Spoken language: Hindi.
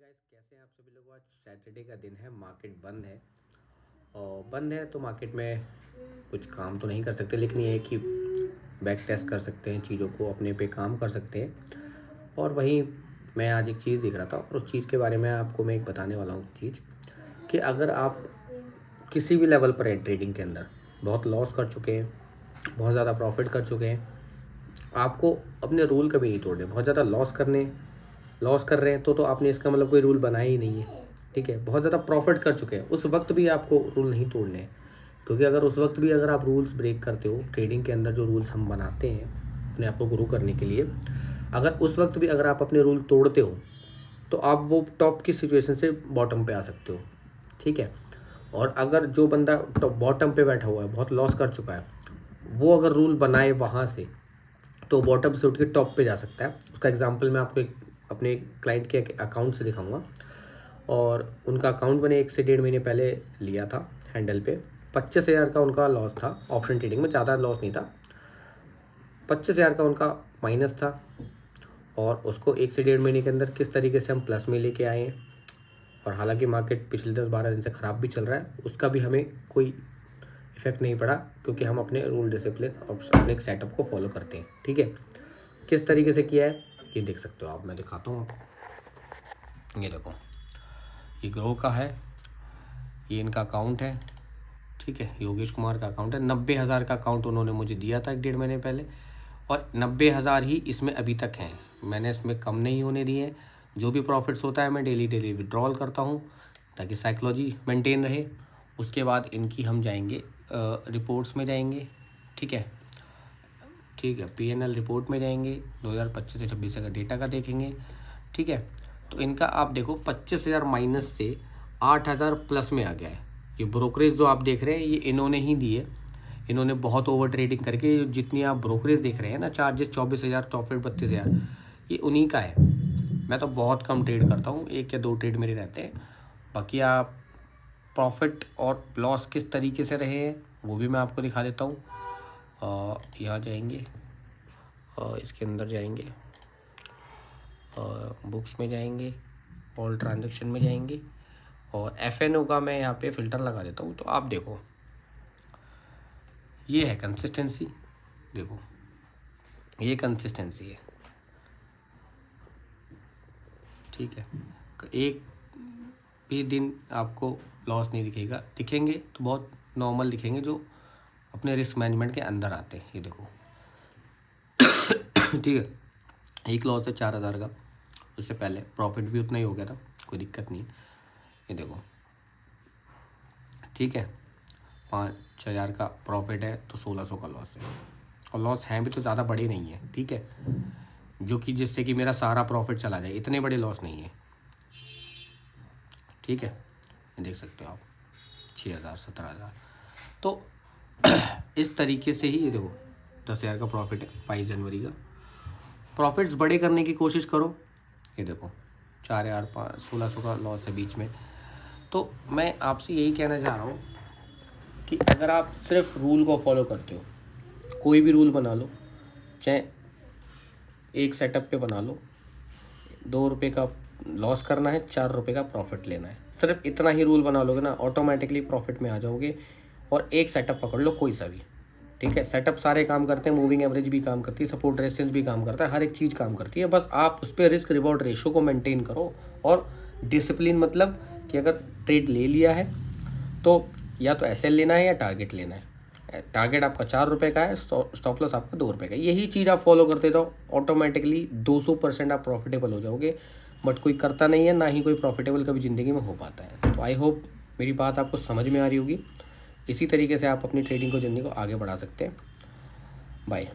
गाइस, कैसे हैं आप सभी लोग। आज सैटरडे का दिन है, मार्केट बंद है और बंद है तो मार्केट में कुछ काम तो नहीं कर सकते, लेकिन ये है कि बैक टेस्ट कर सकते हैं, चीज़ों को अपने पे काम कर सकते हैं। और वहीं मैं आज एक चीज़ देख रहा था और उस चीज़ के बारे में आपको मैं एक बताने वाला हूँ चीज़ कि अगर आप किसी भी लेवल पर हैं ट्रेडिंग के अंदर, बहुत लॉस कर चुके हैं, बहुत ज़्यादा प्रॉफिट कर चुके हैं, आपको अपने रूल कभी नहीं तोड़ने। बहुत ज़्यादा लॉस कर रहे हैं तो आपने इसका मतलब कोई रूल बनाया ही नहीं है, ठीक है। बहुत ज़्यादा प्रॉफिट कर चुके हैं, उस वक्त भी आपको रूल नहीं तोड़ने हैं, क्योंकि अगर उस वक्त भी अगर आप रूल्स ब्रेक करते हो, ट्रेडिंग के अंदर जो रूल्स हम बनाते हैं अपने आप को ग्रो करने के लिए, अगर उस वक्त भी अगर आप अपने रूल तोड़ते हो तो आप वो टॉप की सिचुएशन से बॉटम पे आ सकते हो, ठीक है। और अगर जो बंदा टॉप बॉटम पे बैठा हुआ है, बहुत लॉस कर चुका है, वो अगर रूल बनाए वहाँ से तो बॉटम से उठ के टॉप पे जा सकता है। उसका एग्जांपल मैं आपको एक अपने क्लाइंट के अकाउंट से दिखाऊंगा। और उनका अकाउंट मैंने 1 से 1.5 महीने पहले लिया था हैंडल पे। 25,000 का उनका लॉस था, ऑप्शन ट्रेडिंग में ज़्यादा लॉस नहीं था, 25,000 का उनका माइनस था। और उसको 1 से 1.5 महीने के अंदर किस तरीके से हम प्लस में लेके आए हैं। और हालांकि मार्केट पिछले 10-12 दिन से ख़राब भी चल रहा है, उसका भी हमें कोई इफेक्ट नहीं पड़ा, क्योंकि हम अपने रूल डिसिप्लिन और अपने एक सेटअप को फॉलो करते हैं, ठीक है। किस तरीके से किया है ये देख सकते हो आप, मैं दिखाता हूँ आपको। ये देखो, ये ग्रो का है, ये इनका अकाउंट है, ठीक है। योगेश कुमार का अकाउंट है। 90,000 का अकाउंट उन्होंने मुझे दिया था 1-1.5 महीने पहले, और 90,000 ही इसमें अभी तक हैं। मैंने इसमें कम नहीं होने दिए। जो भी प्रॉफिट्स होता है मैं डेली विड्रॉल करता हूँ ताकि साइकोलॉजी मेंटेन रहे। उसके बाद इनकी हम जाएंगे रिपोर्ट्स में जाएंगे, ठीक है, पीएनएल रिपोर्ट में जाएंगे, 2025 से 26 का डेटा का देखेंगे, ठीक है। तो इनका आप देखो 25,000 माइनस से 8,000 प्लस में आ गया है। ये ब्रोकरेज जो आप देख रहे हैं ये इन्होंने ही दी है। इन्होंने बहुत ओवर ट्रेडिंग करके, जितनी आप ब्रोकरेज देख रहे हैं ना, चार्जेस 24,000, प्रॉफिट 32,000, ये उन्हीं का है। मैं तो बहुत कम ट्रेड करता हूँ, 1 या 2 ट्रेड मेरे रहते हैं। बाकी आप प्रॉफिट और लॉस किस तरीके से रहे हैं वो भी मैं आपको दिखा देता हूँ। यहाँ जाएंगे, इसके अंदर जाएंगे, बुक्स में जाएंगे, ऑल ट्रांजैक्शन में जाएंगे, और एफएनओ का मैं यहाँ पे फ़िल्टर लगा देता हूँ। तो आप देखो, ये है कंसिस्टेंसी, देखो ये कंसिस्टेंसी है, ठीक है। एक भी दिन आपको लॉस नहीं दिखेगा, दिखेंगे तो बहुत नॉर्मल दिखेंगे, जो अपने रिस्क मैनेजमेंट के अंदर आते हैं। ये देखो ठीक है, एक लॉस है 4,000 का, उससे पहले प्रॉफिट भी उतना ही हो गया था, कोई दिक्कत नहीं। ये देखो, ठीक है, 5,000 का प्रॉफिट है तो 1,600 का लॉस है, और लॉस हैं भी तो ज़्यादा बड़े नहीं है, ठीक है, जो कि जिससे कि मेरा सारा प्रॉफिट चला जाए, इतने बड़े लॉस नहीं है, ठीक है। ये देख सकते हो आप, 6,000, 17,000। तो इस तरीके से ही ये देखो 10,000 का प्रॉफिट है 22 जनवरी का। प्रॉफिट्स बड़े करने की कोशिश करो। ये देखो 4,000, 1,600 का लॉस है बीच में। तो मैं आपसे यही कहना चाह रहा हूँ कि अगर आप सिर्फ रूल को फॉलो करते हो, कोई भी रूल बना लो, चाहे एक सेटअप पे बना लो, 2 रुपये का लॉस करना है, 4 रुपये का प्रॉफिट लेना है, सिर्फ इतना ही रूल बना लोगे ना, ऑटोमेटिकली प्रॉफिट में आ जाओगे। और एक सेटअप पकड़ लो कोई सा भी, ठीक है। सेटअप सारे काम करते हैं, मूविंग एवरेज भी काम करती है, सपोर्ट रेजिस्टेंस भी काम करता है, हर एक चीज़ काम करती है। बस आप उस पर रिस्क रिवॉर्ड रेशो को मेंटेन करो, और डिसिप्लिन, मतलब कि अगर ट्रेड ले लिया है तो या तो एसएल लेना है या टारगेट लेना है। टारगेट आपका 4 रुपये का है, स्टॉप लॉस आपका 2 रुपये का है। यही चीज़ आप फॉलो करते रहो, ऑटोमेटिकली 200% आप प्रॉफिटेबल हो जाओगे। बट कोई करता नहीं है, ना ही कोई प्रॉफिटेबल कभी ज़िंदगी में हो पाता है। तो आई होप मेरी बात आपको समझ में आ रही होगी। इसी तरीके से आप अपनी ट्रेडिंग को, जर्नी को आगे बढ़ा सकते हैं। बाय।